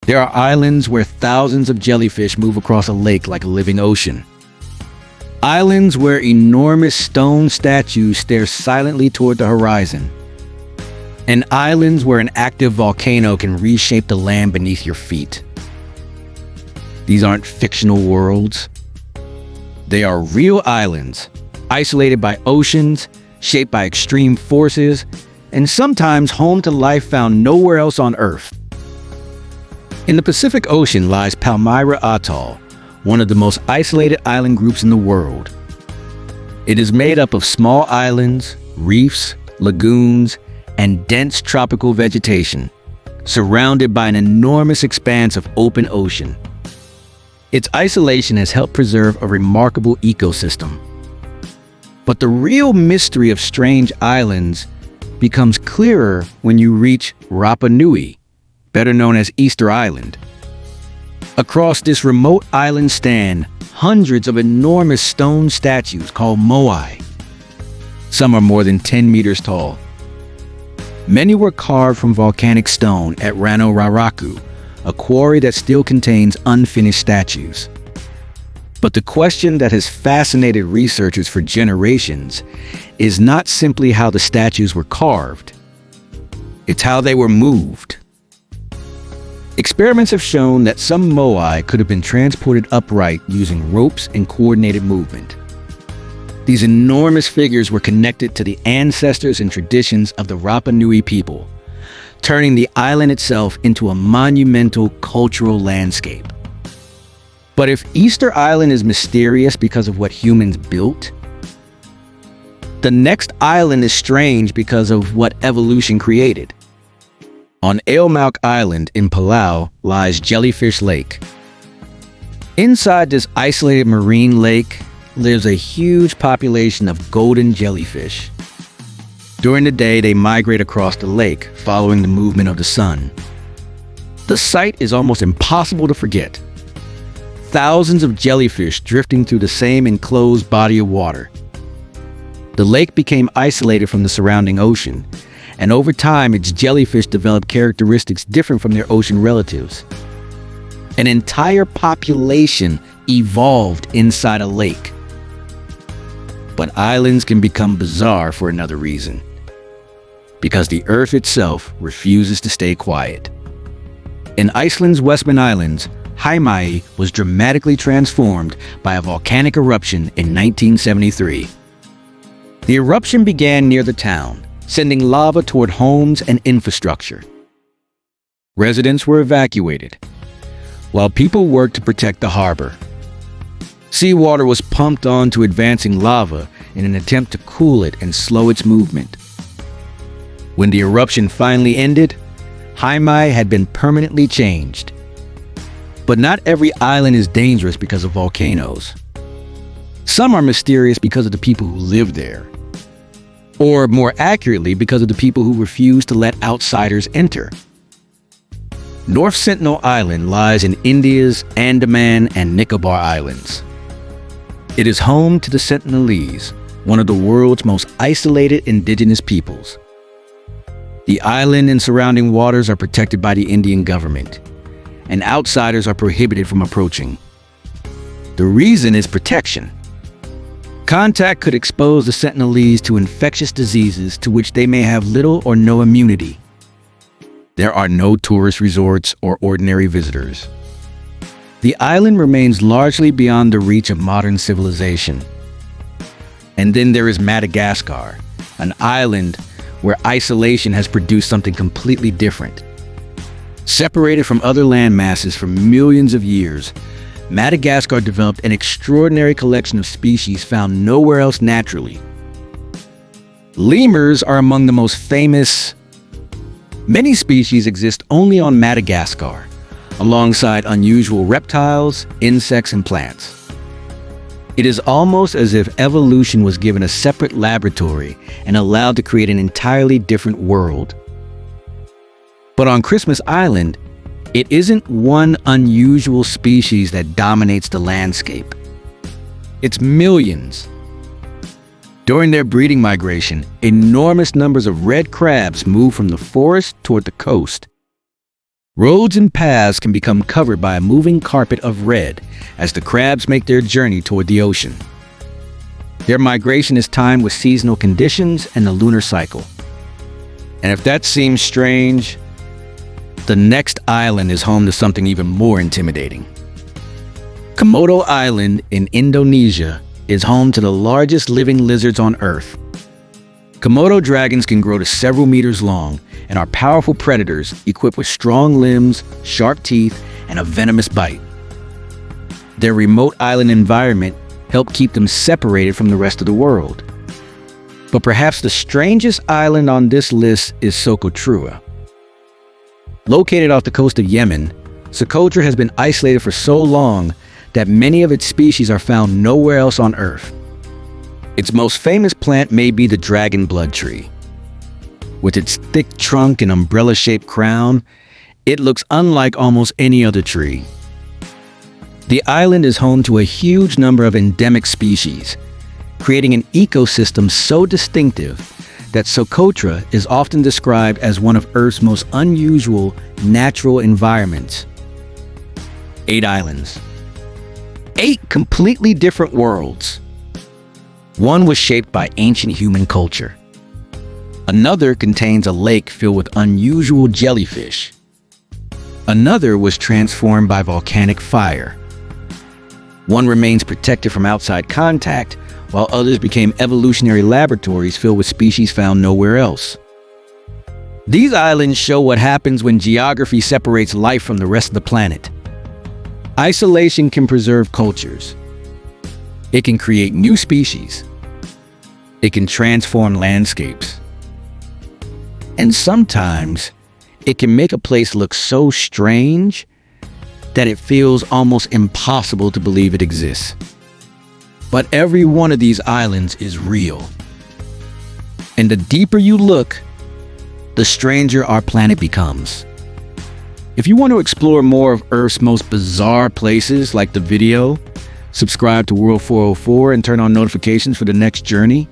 There are islands where thousands of jellyfish move across a lake like a living ocean. Islands where enormous stone statues stare silently toward the horizon. And islands where an active volcano can reshape the land beneath your feet. These aren't fictional worlds. They are real islands, isolated by oceans, shaped by extreme forces, and sometimes home to life found nowhere else on Earth. In the Pacific Ocean lies Palmyra Atoll, one of the most isolated island groups in the world. It is made up of small islands, reefs, lagoons, and dense tropical vegetation, surrounded by an enormous expanse of open ocean. Its isolation has helped preserve a remarkable ecosystem. But the real mystery of strange islands becomes clearer when you reach Rapa Nui, better known as Easter Island. Across this remote island stand hundreds of enormous stone statues called moai. Some are more than 10 meters tall. Many were carved from volcanic stone at Rano Raraku, a quarry that still contains unfinished statues. But the question that has fascinated researchers for generations is not simply how the statues were carved. It's how they were moved. Experiments have shown that some moai could have been transported upright using ropes and coordinated movement. These enormous figures were connected to the ancestors and traditions of the Rapa Nui people, turning the island itself into a monumental cultural landscape. But if Easter Island is mysterious because of what humans built, the next island is strange because of what evolution created. On Ailmauk Island in Palau lies Jellyfish Lake. Inside this isolated marine lake lives a huge population of golden jellyfish. During the day, they migrate across the lake, following the movement of the sun. The sight is almost impossible to forget. Thousands of jellyfish drifting through the same enclosed body of water. The lake became isolated from the surrounding ocean, and over time, its jellyfish developed characteristics different from their ocean relatives. An entire population evolved inside a lake. But islands can become bizarre for another reason. Because the Earth itself refuses to stay quiet. In Iceland's Westman Islands, Heimaey was dramatically transformed by a volcanic eruption in 1973. The eruption began near the town, sending lava toward homes and infrastructure. Residents were evacuated, while people worked to protect the harbor. Seawater was pumped onto advancing lava in an attempt to cool it and slow its movement. When the eruption finally ended, Heimaey had been permanently changed. But not every island is dangerous because of volcanoes. Some are mysterious because of the people who live there. Or more accurately, because of the people who refuse to let outsiders enter. North Sentinel Island lies in India's Andaman and Nicobar Islands. It is home to the Sentinelese, one of the world's most isolated indigenous peoples. The island and surrounding waters are protected by the Indian government, and outsiders are prohibited from approaching. The reason is protection. Contact could expose the Sentinelese to infectious diseases to which they may have little or no immunity. There are no tourist resorts or ordinary visitors. The island remains largely beyond the reach of modern civilization. And then there is Madagascar, an island where isolation has produced something completely different. Separated from other land masses for millions of years, Madagascar developed an extraordinary collection of species found nowhere else naturally. Lemurs are among the most famous. Many species exist only on Madagascar, alongside unusual reptiles, insects, and plants. It is almost as if evolution was given a separate laboratory and allowed to create an entirely different world. But on Christmas Island, it isn't one unusual species that dominates the landscape. It's millions. During their breeding migration, enormous numbers of red crabs move from the forest toward the coast. Roads and paths can become covered by a moving carpet of red as the crabs make their journey toward the ocean. Their migration is timed with seasonal conditions and the lunar cycle. And if that seems strange, the next island is home to something even more intimidating. Komodo Island in Indonesia is home to the largest living lizards on Earth. Komodo dragons can grow to several meters long and are powerful predators equipped with strong limbs, sharp teeth, and a venomous bite. Their remote island environment helped keep them separated from the rest of the world. But perhaps the strangest island on this list is Socotra. Located off the coast of Yemen, Socotra has been isolated for so long that many of its species are found nowhere else on Earth. Its most famous plant may be the dragon blood tree. With its thick trunk and umbrella-shaped crown, it looks unlike almost any other tree. The island is home to a huge number of endemic species, creating an ecosystem so distinctive that Socotra is often described as one of Earth's most unusual natural environments. 8 islands. 8 completely different worlds. One was shaped by ancient human culture. Another contains a lake filled with unusual jellyfish. Another was transformed by volcanic fire. One remains protected from outside contact, while others became evolutionary laboratories filled with species found nowhere else. These islands show what happens when geography separates life from the rest of the planet. Isolation can preserve cultures. It can create new species. It can transform landscapes. And sometimes, it can make a place look so strange that it feels almost impossible to believe it exists. But every one of these islands is real. And the deeper you look, the stranger our planet becomes. If you want to explore more of Earth's most bizarre places, like the video, subscribe to World 404 and turn on notifications for the next journey.